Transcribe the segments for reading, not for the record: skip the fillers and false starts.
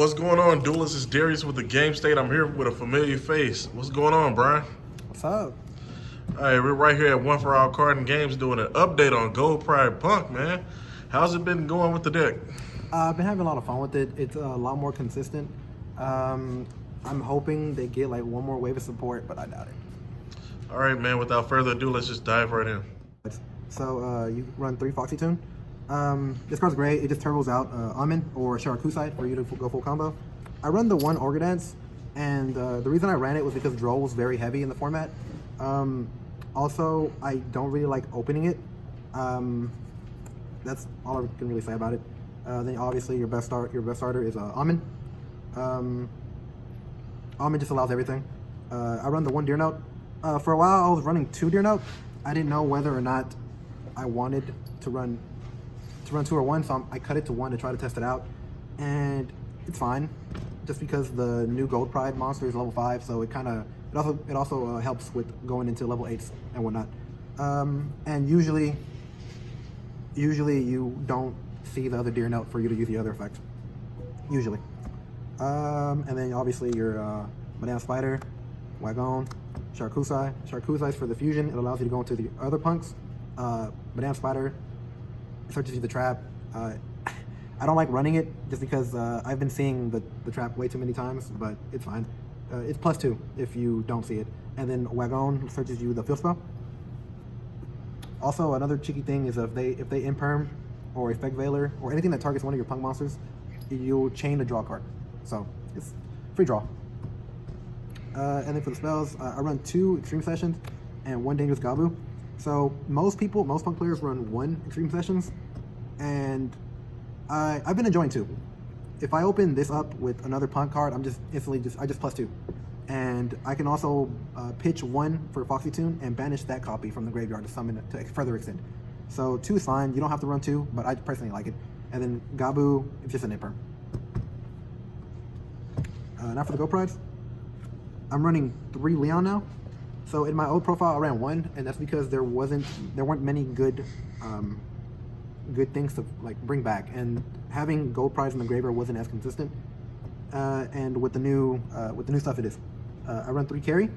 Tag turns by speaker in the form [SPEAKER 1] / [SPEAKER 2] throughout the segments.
[SPEAKER 1] What's going on, duelists? It's Darius with the Game State. I'm here with a familiar face. What's going on, Brian?
[SPEAKER 2] What's up?
[SPEAKER 1] All right, we're right here at One For All Card and Games doing an update on Gold Pride Punk, man. How's it been going with the deck?
[SPEAKER 2] I've been having a lot of fun with it. It's a lot more consistent. I'm hoping they get like one more wave of support, but I doubt it.
[SPEAKER 1] All right, man, without further ado, let's just dive right in.
[SPEAKER 2] So you run 3 Foxy Tune. This card's great. It just turbos out Amin or Sharakusai for you to go full combo. I run the 1 Ogre Dance, and the reason I ran it was because Droll was very heavy in the format. Also, I don't really like opening it. That's all I can really say about it. Then obviously your best starter is Amin. Amin just allows everything. I run the 1 Deer Note. For a while, I was running 2 Deer Note. I didn't know whether or not I wanted to run 2 or 1, so I cut it to 1 to try to test it out, and it's fine. Just because the new Gold Pride monster is level 5, so it also helps with going into level 8s and whatnot. And usually you don't see the other Deer Note for you to use the other effect. Usually. And then obviously your Madame Spider, Wagon, Sharakusai. Sharakusai is for the fusion. It allows you to go into the other punks. Madame Spider searches you the trap. I don't like running it just because I've been seeing the trap way too many times, but it's fine. It's +2 if you don't see it. And then Wagon searches you the field spell. Also, another cheeky thing is if they imperm or effect veiler or anything that targets one of your punk monsters, you'll chain the draw card. So it's free draw. And then for the spells, I run 2 Extreme Sessions and 1 Dangerous Gabu. So most punk players run 1 Extreme Sessions, and I've been enjoying 2. If I open this up with another punk card, I'm just instantly I just +2. And I can also pitch 1 for Foxy Tune and banish that copy from the graveyard to summon it to further extend. So 2 is fine. You don't have to run 2, but I personally like it. And then Gabu is just an imperm. Now for the Go Prides, I'm running 3 Leon now. So in my old profile, I ran 1, and that's because there weren't many good things to like bring back, and having Gold Prize in the graveyard wasn't as consistent. And with the new stuff, it is. I run 3 Carry.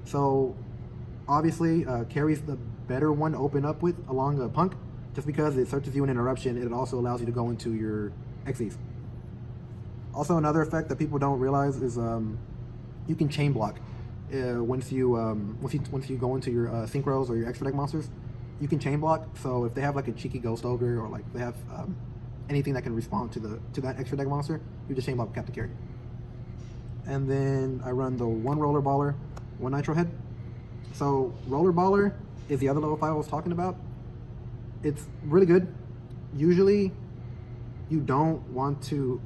[SPEAKER 2] So obviously, Carry's the better one to open up with along the Punk, just because it searches you an interruption. It also allows you to go into your XEs. Also, another effect that people don't realize is you can chain block. Once you go into your synchros or your extra deck monsters, you can chain block. So if they have like a cheeky Ghost Ogre, or like they have anything that can respond to that extra deck monster, you just chain block Captain Carry. And then I run the 1 Roller Baller, 1 Nitro Head. So Roller Baller is the other level 5 I was talking about. It's really good. Usually you don't want to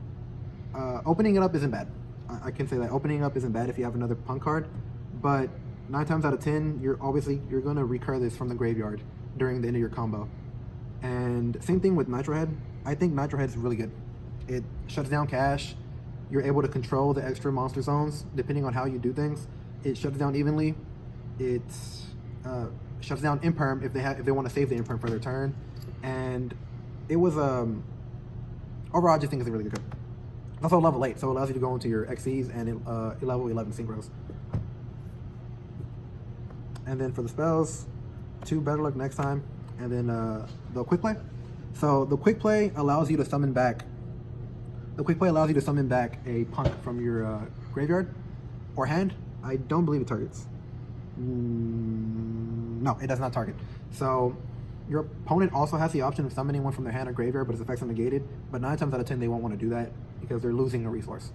[SPEAKER 2] opening it up isn't bad. I can say that opening up isn't bad if you have another punk card, but 9 times out of 10, you're going to recur this from the graveyard during the end of your combo. And same thing with Nitro Head. I think Nitro Head is really good. It shuts down cash. You're able to control the extra monster zones depending on how you do things. It shuts down evenly. It shuts down imperm if they want to save the imperm for their turn. And it was overall, I just think it's a really good card. Also level 8, so it allows you to go into your XCs and level 11 synchros. And then for the spells, 2 Better Luck next time, and then the Quick Play. So the Quick Play allows you to summon back. The Quick Play allows you to summon back a punk from your graveyard or hand. I don't believe it targets. No, it does not target. So your opponent also has the option of summoning one from their hand or graveyard, but its effects are negated. But 9 times out of 10, they won't want to do that because they're losing a resource.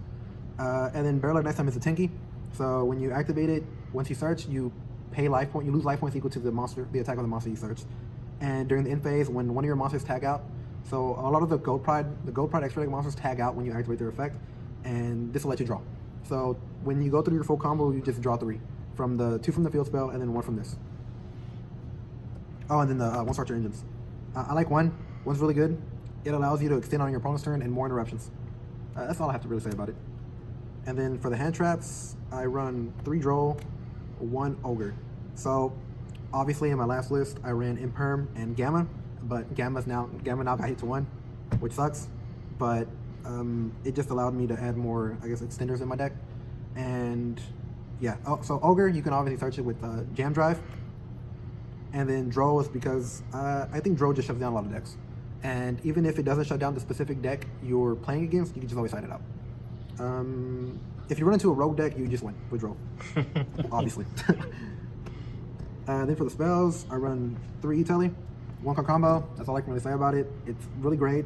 [SPEAKER 2] And then Bear Luck next time is a Tinky. So when you activate it, once you search, you pay life point. You lose life points equal to the attack of the monster you searched. And during the end phase, when one of your monsters tag out, so a lot of the Gold Pride extra deck monsters tag out when you activate their effect, and this will let you draw. So when you go through your full combo, you just draw 3 from the 2 from the field spell, and then 1 from this. Oh, and then the 1 Starter Engines. I like 1. 1's really good. It allows you to extend on your opponent's turn and more interruptions. That's all I have to really say about it. And then for the hand traps, I run 3 Droll, 1 Ogre. So obviously in my last list, I ran Imperm and Gamma, but Gamma now got hit to 1, which sucks. But it just allowed me to add more, I guess, extenders in my deck. And yeah, oh, so Ogre, you can obviously search it with Jam Drive. And then Droll is because I think Droll just shuts down a lot of decks. And even if it doesn't shut down the specific deck you're playing against, you can just always side it out. If you run into a rogue deck, you just win with Droll, obviously. Then for the spells, I run 3 Telly, 1 card combo. That's all I can really say about it. It's really great.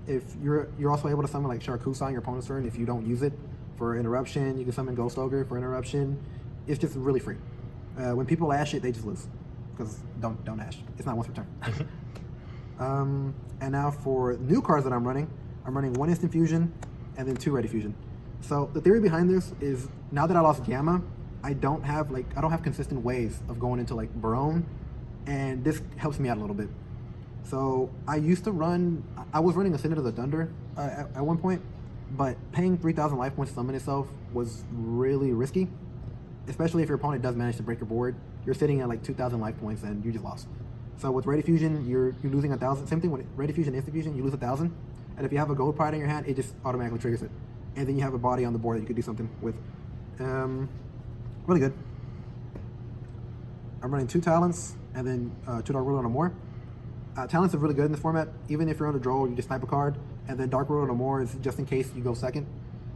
[SPEAKER 2] If you're also able to summon like Sharakusa on your opponent's turn if you don't use it for interruption. You can summon Ghost Ogre for interruption. It's just really free. When people ash it, they just lose because don't ash. It's not once per turn. And now for new cards that I'm running 1 Instant Fusion and then 2 Ready Fusion. So the theory behind this is now that I lost Gamma, I don't have consistent ways of going into like Barone, and this helps me out a little bit. So I was running Ascendant of the Thunder at one point, but paying 3,000 life points to summon itself was really risky, especially if your opponent does manage to break your board. You're sitting at like 2,000 life points and you just lost. So with Ready Fusion, you're losing 1,000. Same thing with Ready Fusion, Instant Fusion, you lose 1,000, and if you have a Gold Pride in your hand, it just automatically triggers it, and then you have a body on the board that you could do something with. Really good. I'm running 2 Talents and then 2 Dark Ruler no more. Talents are really good in this format. Even if you're under Droll, you just snipe a card, and then Dark Ruler no more is just in case you go second.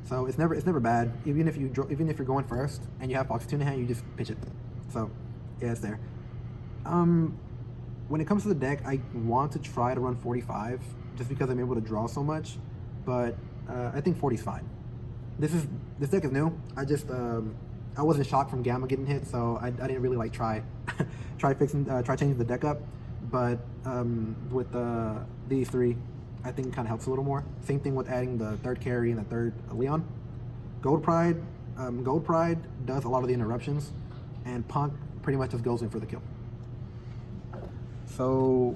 [SPEAKER 2] So it's never bad. Even if you're going first and you have Fox 2 in hand, you just pitch it. So yeah, it's there. When it comes to the deck, I want to try to run 45 just because I'm able to draw so much, but I think 40 is fine. This deck is new. I wasn't shocked from Gamma getting hit, so I didn't really like try changing the deck up. But with these 3, I think it kind of helps a little more. Same thing with adding the 3rd carry and the 3rd Leon. Gold Pride does a lot of the interruptions, and P.U.N.K pretty much just goes in for the kill. So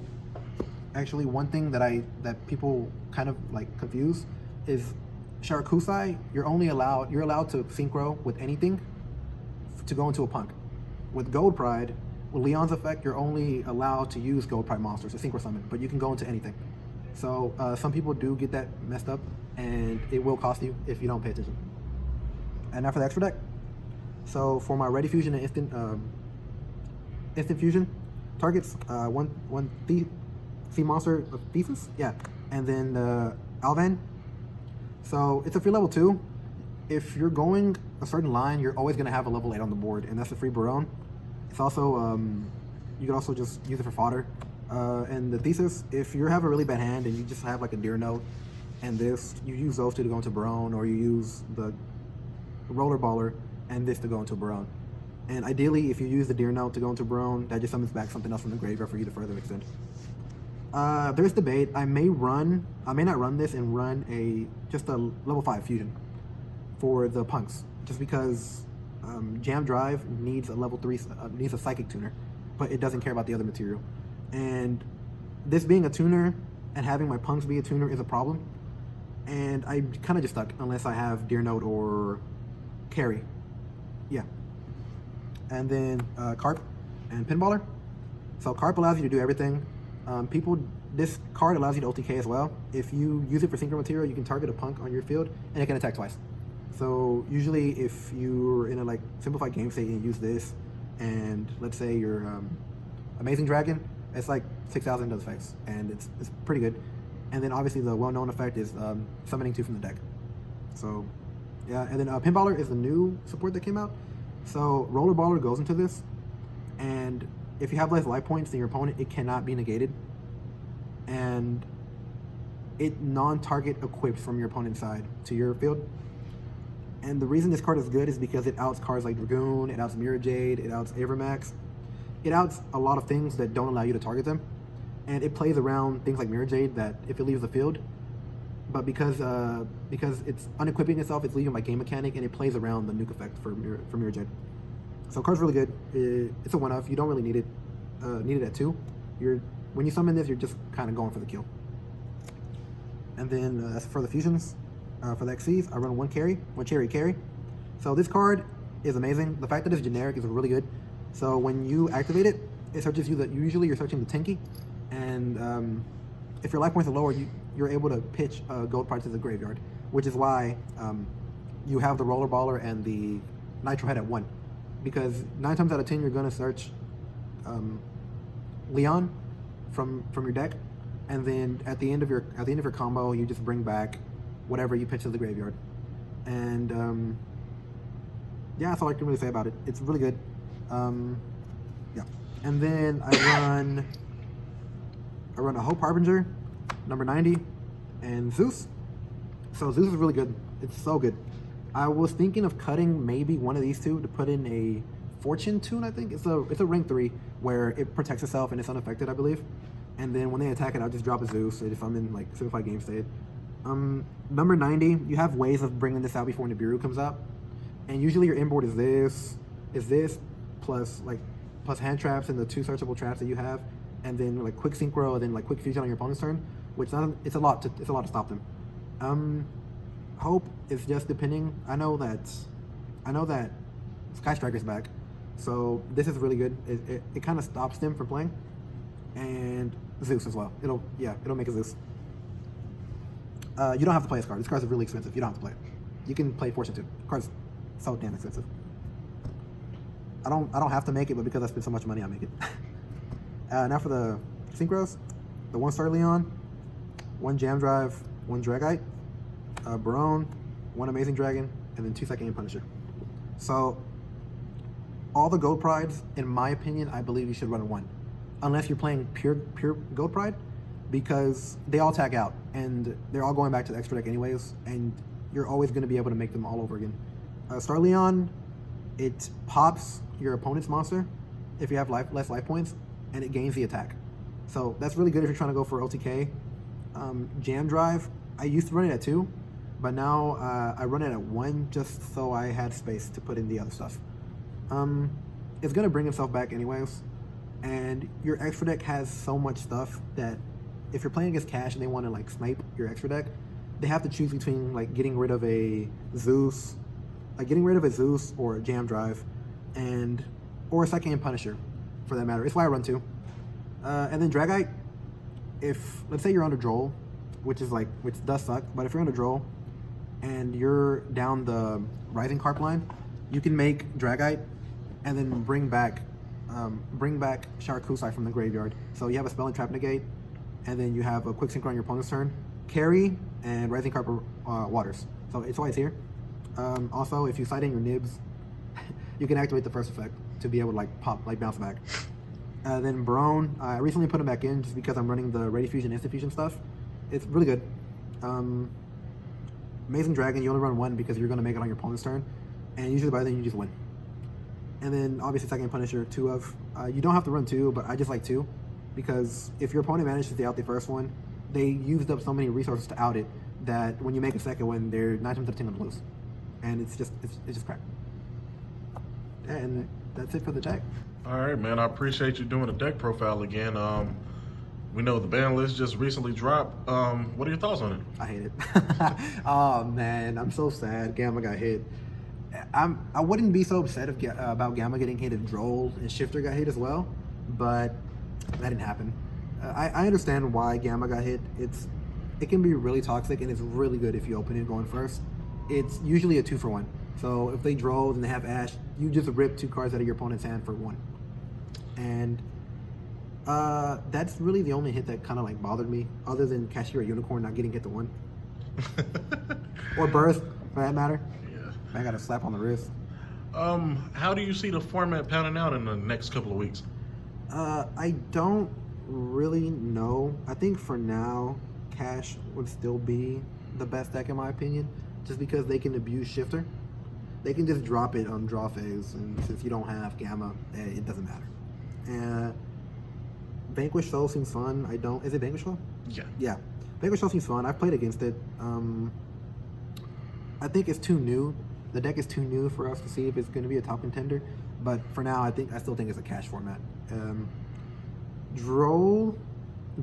[SPEAKER 2] actually, one thing that people kind of like confuse is Sharakusai. You're allowed to synchro with anything to go into a P.U.N.K. With Gold Pride, with Leon's effect, you're only allowed to use Gold Pride monsters to synchro summon, but you can go into anything. So some people do get that messed up, and it will cost you if you don't pay attention. And now for the extra deck. So for my Ready Fusion and Instant Fusion targets, one sea monster of Thesis, yeah, and then Alvan. So it's a free level 2. If you're going a certain line, you're always going to have a level 8 on the board, and that's a free Barone. It's also, you can also just use it for fodder. And the Thesis, if you have a really bad hand and you just have like a Deer Note and this, you use those 2 to go into Barone, or you use the Roller Baller and this to go into Barone. And ideally, if you use the Deer Note to go into Barone, that just summons back something else from the graveyard for you to further extend. There's debate. I may not run this and run just a level 5 fusion for the P.U.N.Ks, just because Jam Drive needs a level 3, needs a Psychic tuner, but it doesn't care about the other material. And this being a tuner and having my P.U.N.Ks be a tuner is a problem. And I kind of just stuck unless I have Deer Note or Carry. Yeah. And then Carp and Pinballer. So Carp allows you to do everything. This card allows you to OTK as well. If you use it for synchro material, you can target a P.U.N.K on your field and it can attack twice. So usually if you're in a like simplified game state and you use this, and let's say you're Amazing Dragon, it's like 6,000 to the face, and it's pretty good. And then obviously the well-known effect is summoning 2 from the deck. So yeah, and then Pinballer is the new support that came out. So Roller Baller goes into this, and if you have less life points than your opponent, it cannot be negated. And it non-target equips from your opponent's side to your field. And the reason this card is good is because it outs cards like Dragoon, it outs Mirror Jade, it outs Avermax. It outs a lot of things that don't allow you to target them. And it plays around things like Mirror Jade that if it leaves the field, but because it's unequipping itself, it's leaving by game mechanic, and it plays around the nuke effect for Mirror Jade. So the card's really good. It's a one-off. You don't really need it. Need it at 2. When you summon this, you're just kind of going for the kill. And then as for the fusions, for the XCs, I run 1 Cherry Carry. So this card is amazing. The fact that it's generic is really good. So when you activate it, it searches you. Usually you're searching the Tenki, and if your life points are lower, you're able to pitch Gold Pride to the graveyard, which is why you have the Roller Baller and the Nitro Head at 1. Because 9 times out of 10, you're going to search Leon from your deck, and then at the end of your combo, you just bring back whatever you pitch to the graveyard. And yeah, that's all I can really say about it. It's really good. Yeah. And then I run a Hope Harbinger, number 90, and Zeus. So Zeus is really good. It's so good. I was thinking of cutting maybe one of these two to put in a Fortune Tune, I think. It's a rank 3 where it protects itself and it's unaffected, I believe. And then when they attack it, I'll just drop a Zeus if I'm in like simplified game state. Number 90, you have ways of bringing this out before Nibiru comes out. And usually your inboard is this, plus hand traps and the 2 searchable traps that you have, and then like quick synchro and then like quick fusion on your opponent's turn, which it's a lot to stop them. Hope is just depending. I know that Sky Striker's back, so this is really good. It kind of stops them from playing, and Zeus as well. It'll make a Zeus. You don't have to play this card. This card's really expensive. You don't have to play it. You can play Fortune 2. The card's so damn expensive. I don't have to make it, but because I spent so much money, I make it. Now for the synchros, the 1-star Leon, 1 Jam Drive, 1 Dragite, Barone, 1 Amazing Dragon, and then 2 Second Punisher. So all the Gold Prides, in my opinion, I believe you should run 1, unless you're playing pure Gold Pride, because they all tag out and they're all going back to the extra deck anyways, and you're always going to be able to make them all over again. Star Leon, it pops your opponent's monster if you have less life points, and it gains the attack. So that's really good if you're trying to go for OTK. Jam Drive, I used to run it at 2, but now I run it at 1 just so I had space to put in the other stuff. It's going to bring itself back anyways, and your extra deck has so much stuff that if you're playing against Cash and they want to like snipe your extra deck, they have to choose between like getting rid of a Zeus or a Jam Drive, or a Second Punisher, for that matter. It's why I run 2. And then Dragite, if let's say you're under Droll, which does suck, but if you're under Droll and you're down the Rising Carp line, you can make Dragite and then bring back Sharakusai from the graveyard. So you have a Spell and Trap Negate, and then you have a quick synchro on your opponent's turn, carry, and Rising Carp Waters. So it's why it's here. Also, if you side in your nibs, you can activate the first effect to be able to bounce back. Then Barone, I recently put him back in just because I'm running the Ready Fusion, Instant Fusion stuff. It's really good. Amazing Dragon, you only run 1 because you're going to make it on your opponent's turn, and usually by then you just win. And then obviously Second Punisher, 2 of. You don't have to run 2, but I just like 2 because if your opponent manages to out the first one, they used up so many resources to out it that when you make a second one, they're 9 times out of 10 going to lose. And it's just crap. And that's it for the deck.
[SPEAKER 1] All right, man. I appreciate you doing the deck profile again. We know the ban list just recently dropped. What are your thoughts on it?
[SPEAKER 2] I hate it. Oh man, I'm so sad. Gamma got hit. I wouldn't be so upset about Gamma getting hit if Droll and Shifter got hit as well, but that didn't happen. I understand why Gamma got hit. It can be really toxic, and it's really good if you open it going first. It's usually a 2-for-1. So if they Droll and they have Ash, you just rip 2 cards out of your opponent's hand for 1. And that's really the only hit that kind of like bothered me, other than Cashier Unicorn not getting hit to 1. Or Burst, for that matter.
[SPEAKER 1] Yeah.
[SPEAKER 2] I got a slap on the wrist.
[SPEAKER 1] How do you see the format panning out in the next couple of weeks?
[SPEAKER 2] I don't really know. I think for now, Cash would still be the best deck in my opinion, just because they can abuse Shifter. They can just drop it on draw phase, and since you don't have Gamma, it doesn't matter. Vanquish Soul seems fun. Is it Vanquish Soul?
[SPEAKER 1] Yeah.
[SPEAKER 2] Yeah. Vanquish Soul seems fun. I've played against it. I think it's too new. The deck is too new for us to see if it's going to be a top contender. But for now, I still think it's a Cash format. Droll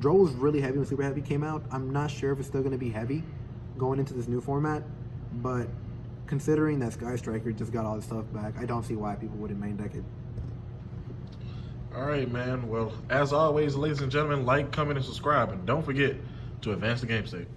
[SPEAKER 2] was really heavy when Super Heavy came out. I'm not sure if it's still going to be heavy going into this new format, but considering that Sky Striker just got all this stuff back, I don't see why people wouldn't main deck it.
[SPEAKER 1] All right, man. Well, as always, ladies and gentlemen, like, comment, and subscribe. And don't forget, to advance the game state.